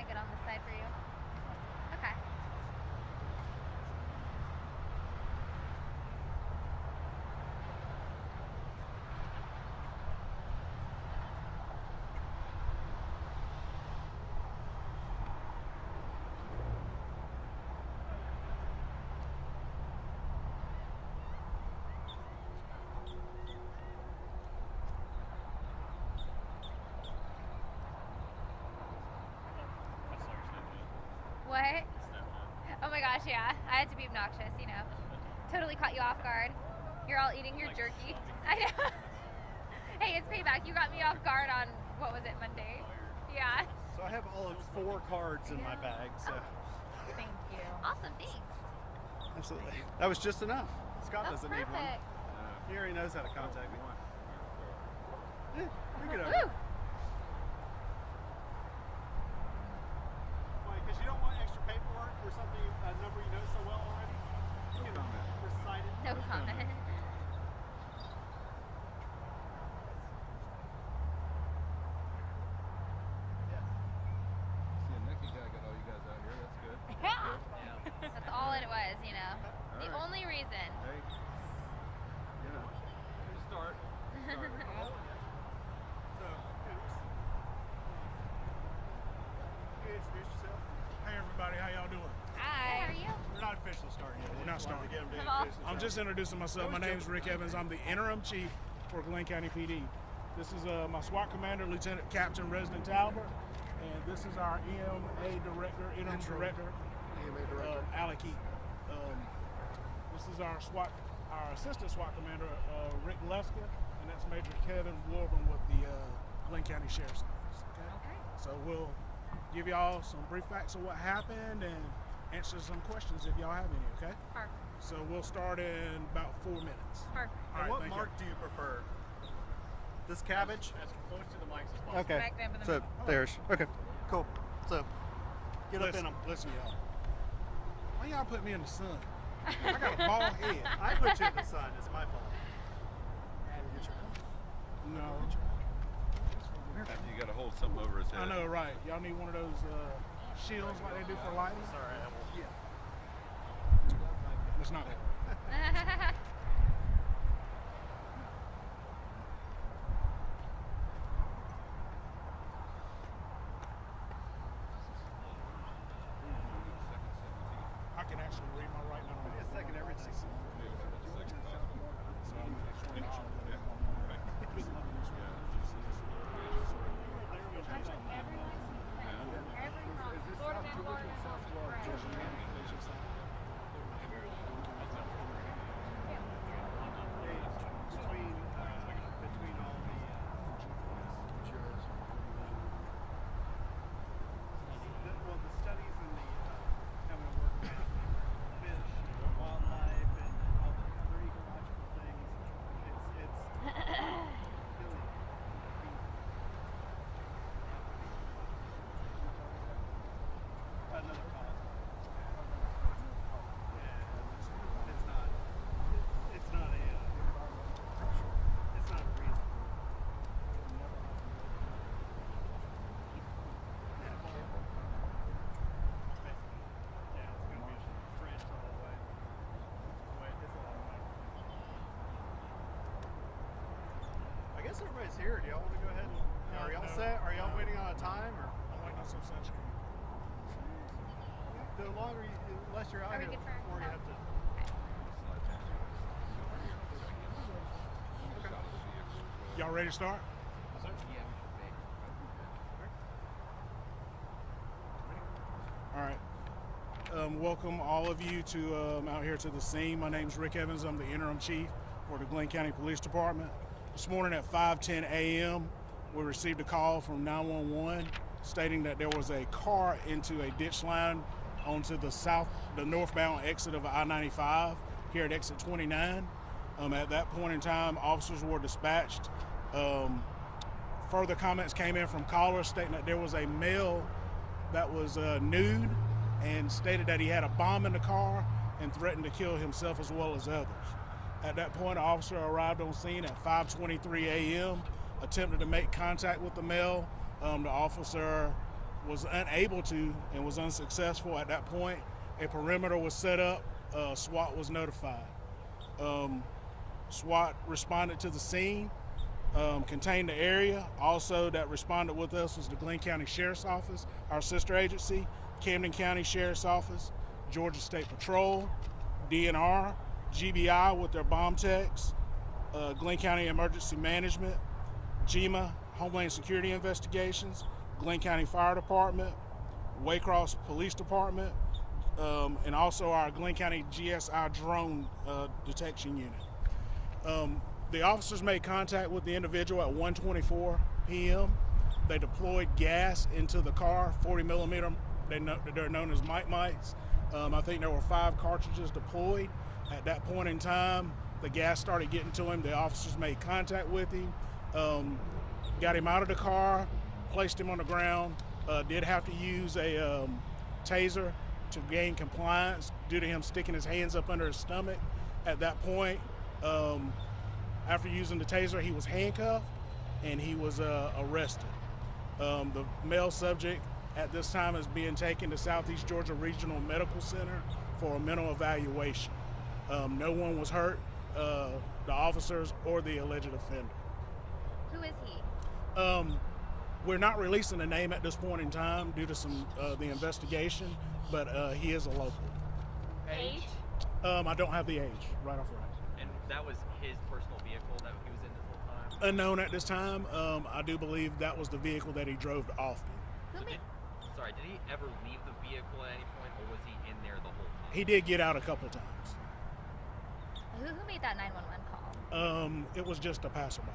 I get on this side for you? Okay. What? Oh my gosh, yeah. I had to be obnoxious, you know. Totally caught you off guard. You're all eating your jerky. I know. Hey, it's payback. You got me off guard on, what was it, Monday? Yeah. So I have all of 4 cards in my bag, so. Thank you. Awesome, thanks. Absolutely. That was just enough. Scott That's doesn't need one. perfect. He already knows how to contact me. Yeah, we get over Woo! it. Why, because you don't want extra paperwork for something, a number you know so well already? You can recite it. No comment. See, a Nicky guy got all you guys out here. That's good. That's all it was, you know. The right. only reason. Hey, you know, here's a start. So, you introduce yourself. Hey everybody, how y'all doing? Hi. How are you? We're not officially starting yet. We're not starting. Come on. I'm just introducing myself. My name is Rick Evans. I'm the interim chief for Glynn County PD. This is my SWAT commander, Lieutenant Captain Resident Talbot, and this is our EMA director, interim director, Alec Heath. This is our assistant SWAT commander, Rick Leska, and that's Major Kevin Warburn with the Glynn County Sheriff's Office. Okay? So we'll give y'all some brief facts of what happened and answer some questions if y'all have any, okay? Perfect. So we'll start in about 4 minutes. Perfect. All right, What thank mark do you prefer? This cabbage? As close to the mics as possible. Okay. Smack dab in the So middle. there's. Okay. Cool. So get up in Listen, them. listen, y'all. Why y'all put me in the sun? I got a bald head. I put you in the sun. It's my fault. No. You got to hold something over his head. I know, right? Y'all need one of those shields like they do for lighting. Sorry, I will. Yeah. It's not that. I can actually read my writing. I don't Give me a know. second, everything. So I'm actually Between all the studies and the having to work with fish, wildlife, and all the other ecological things, it's really another cause. Yeah, it's not a reason. Yeah, it's gonna be trenched all the way. Wait, it's a long way. I guess everybody's here. Do y'all want to go ahead and are y'all No, set? Are y'all no. waiting on a time or I'm waiting on some sunscreen. the longer you, unless you're out Are we here good for before you now? have to Y'all ready to start? All right. Welcome all of you to out here to the scene. My name's Rick Evans. I'm the interim chief for the Glynn County Police Department. This morning at 5:10 a.m., we received a call from 911 stating that there was a car into a ditch line onto the northbound exit of I-95 here at exit 29. At that point in time, officers were dispatched. Further comments came in from callers stating that there was a male that was nude and stated that he had a bomb in the car and threatened to kill himself as well as others. At that point, an officer arrived on scene at 5:23 a.m., attempted to make contact with the male. The officer was unable to and was unsuccessful at that point. A perimeter was set up. SWAT was notified. SWAT responded to the scene, contained the area. Also that responded with us was the Glynn County Sheriff's Office, our sister agency, Camden County Sheriff's Office, Georgia State Patrol, DNR, GBI with their bomb techs, Glynn County Emergency Management, GEMA, Homeland Security Investigations, Glynn County Fire Department, Waycross Police Department, and also our Glynn County GSI drone detection unit. The officers made contact with the individual at 1:24 p.m. They deployed gas into the car, 40 millimeter. They're known as mites. I think there were 5 cartridges deployed. At that point in time, the gas started getting to him. The officers made contact with him, got him out of the car, placed him on the ground, did have to use a taser to gain compliance due to him sticking his hands up under his stomach. At that point, after using the taser, he was handcuffed and he was arrested. The male subject at this time is being taken to Southeast Georgia Regional Medical Center for a mental evaluation. No one was hurt, the officers or the alleged offender. Who is he? We're not releasing a name at this point in time due to the investigation, but he is a local. Age? I don't have the age right off right. And that was his personal vehicle that he was in this whole time? Unknown at this time. I do believe that was the vehicle that he drove often. Did he ever leave the vehicle at any point, or was he in there the whole time? He did get out a couple times. Who made that 911 call? It was just a passerby.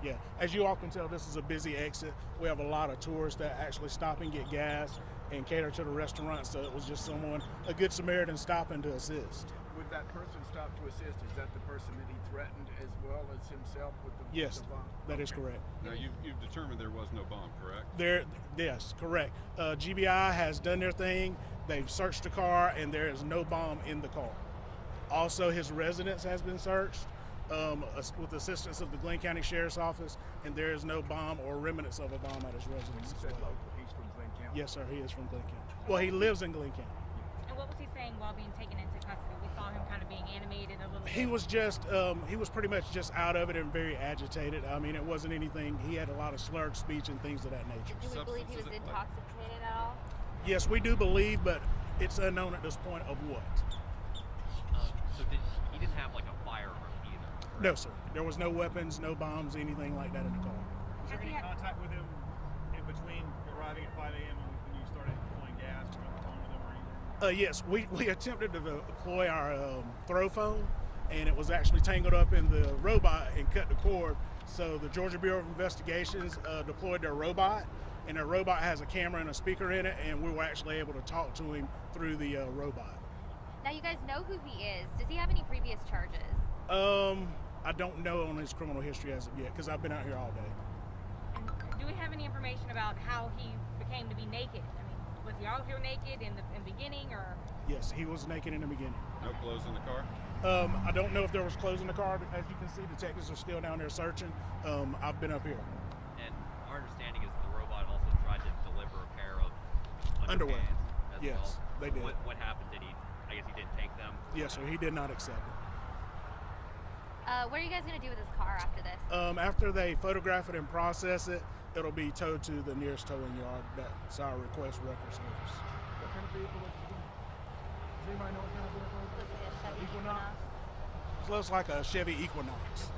Yeah, as you all can tell, this is a busy exit. We have a lot of tourists that actually stop and get gas and cater to the restaurant, so it was just someone, a good Samaritan, stopping to assist. Would that person stop to assist? Is that the person that he threatened as well as himself with the Yes, the bomb? that is correct. Now, you've determined there was no bomb, correct? Yes, correct. GBI has done their thing. They've searched the car, and there is no bomb in the car. Also, his residence has been searched with assistance of the Glynn County Sheriff's Office, and there is no bomb or remnants of a bomb at his residence. You said local. He's from Glynn County. Yes, sir. He is from Glynn County. Well, he lives in Glynn County. And what was he saying while being taken into custody? We saw him kind of being animated a little bit. He was just, he was pretty much just out of it and very agitated. I mean, it wasn't anything, he had a lot of slurred speech and things of that nature. Do we believe he was intoxicated at all? Yes, we do believe, but it's unknown at this point of what. So he didn't have like a firearm either? Correct? No, sir. There was no weapons, no bombs, anything like that in the car. Was there any contact with him in between arriving at 5 a.m. and when you started deploying gas? Were you on the phone with him or anything? Yes, we attempted to deploy our throw phone, and it was actually tangled up in the robot and cut the cord. So the Georgia Bureau of Investigations deployed their robot, and their robot has a camera and a speaker in it, and we were actually able to talk to him through the robot. Now you guys know who he is. Does he have any previous charges? I don't know on his criminal history as of yet, because I've been out here all day. And do we have any information about how he became to be naked? I mean, was he out here naked in the beginning, or? Yes, he was naked in the beginning. No clothes in the car? I don't know if there was clothes in the car. As you can see, detectives are still down there searching. I've been up here. And our understanding is the robot also tried to deliver a pair of Underwear. underpants as Yes, well. they did. What happened? I guess he didn't take them? Yes, sir. He did not accept it. What are you guys going to do with this car after this? After they photograph it and process it, it'll be towed to the nearest towing yard. That's our request record service. What kind of vehicle was it? Does anybody know what kind of vehicle it Looks like a Chevy Equinox? Equinox. It looks like a Chevy Equinox.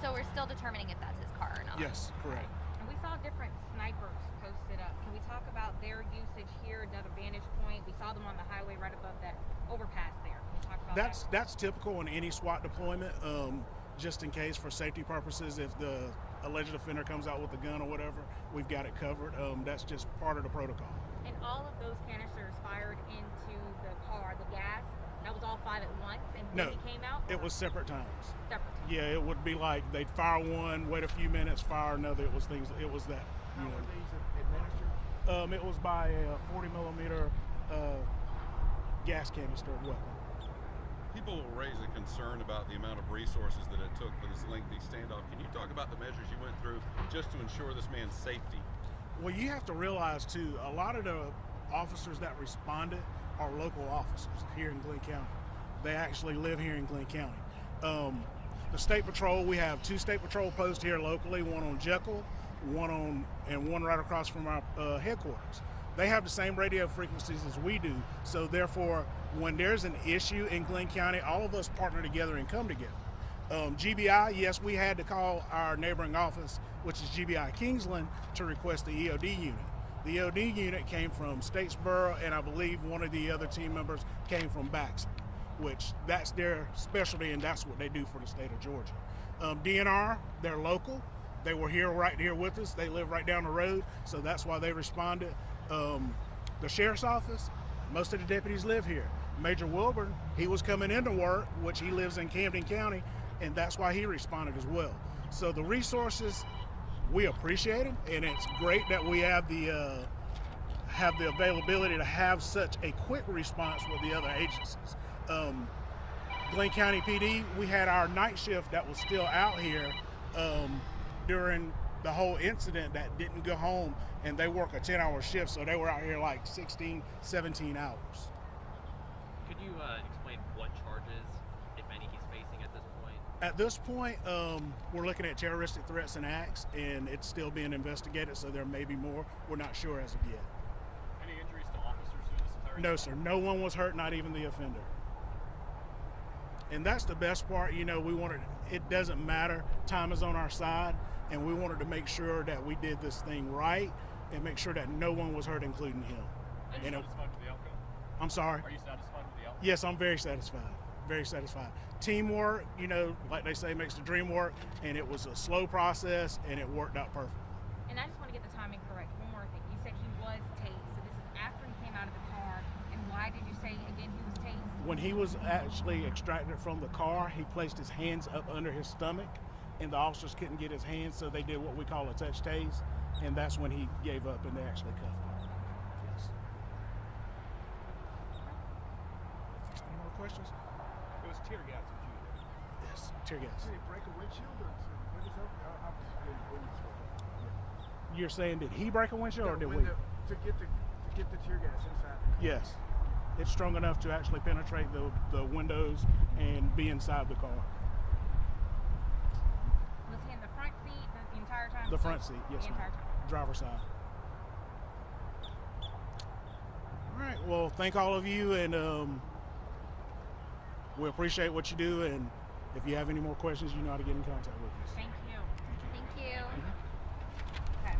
So we're still determining if that's his car or not. Yes, correct. And we saw different snipers posted up. Can we talk about their usage here, another vantage point? We saw them on the highway right above that overpass there. Can we talk about that? That's typical in any SWAT deployment. Just in case, for safety purposes, if the alleged offender comes out with a gun or whatever, we've got it covered. That's just part of the protocol. And all of those canisters fired into the car, the gas, that was all 5 at once, and No, when he came out? it was separate times. Separate times. Yeah, it would be like they'd fire one, wait a few minutes, fire another. It was that. How You were know. these administered? It was by a 40 millimeter gas canister weapon. People will raise a concern about the amount of resources that it took for this lengthy standoff. Can you talk about the measures you went through just to ensure this man's safety? Well, you have to realize too, a lot of the officers that responded are local officers here in Glynn County. They actually live here in Glynn County. The State Patrol, we have 2 State Patrol posts here locally, one on Jekyll, one right across from our headquarters. They have the same radio frequencies as we do, so therefore, when there's an issue in Glynn County, all of us partner together and come together. GBI, yes, we had to call our neighboring office, which is GBI Kingsland, to request the EOD unit. The EOD unit came from Statesboro, and I believe one of the other team members came from Baxter, which that's their specialty, and that's what they do for the state of Georgia. DNR, they're local. They were here right here with us. They live right down the road, so that's why they responded. The sheriff's office, most of the deputies live here. Major Wilburn, he was coming into work, which he lives in Camden County, and that's why he responded as well. So the resources, we appreciate them, and it's great that we have the availability to have such a quick response with the other agencies. Glynn County PD, we had our night shift that was still out here during the whole incident that didn't go home, and they work a 10-hour shift, so they were out here like 16, 17 hours. Could you explain what charges, if any, he's facing at this point? At this point, we're looking at terroristic threats and acts, and it's still being investigated, so there may be more. We're not sure as of yet. Any injuries to officers through this entire No, sir. No one was hurt, not even the offender. And that's the best part. You know, it doesn't matter. Time is on our side, and we wanted to make sure that we did this thing right and make sure that no one was hurt, including him. Are you satisfied with the outcome? I'm sorry? Are you satisfied with the outcome? Yes, I'm very satisfied. Very satisfied. Teamwork, you know, like they say, makes the dream work, and it was a slow process, and it worked out perfectly. And I just want to get the timing correct. One more thing. You said he was tased, so this is after he came out of the car. And why did you say again he was tased? When he was actually extracted from the car, he placed his hands up under his stomach, and the officers couldn't get his hands, so they did what we call a touch tase, and that's when he gave up and they actually cuffed him. Yes. Any more questions? It was tear gas that you used. Yes, tear gas. Did he break a windshield or what is that? You're saying, did he break a windshield or did we? To get the tear gas inside. Yes. It's strong enough to actually penetrate the windows and be inside the car. Was he in the front seat the entire time? The front seat, yes, The ma'am. entire time. Driver's side. All right, well, thank all of you, and we appreciate what you do, and if you have any more questions, you know how to get in contact with us. Thank you. Thank you. Okay.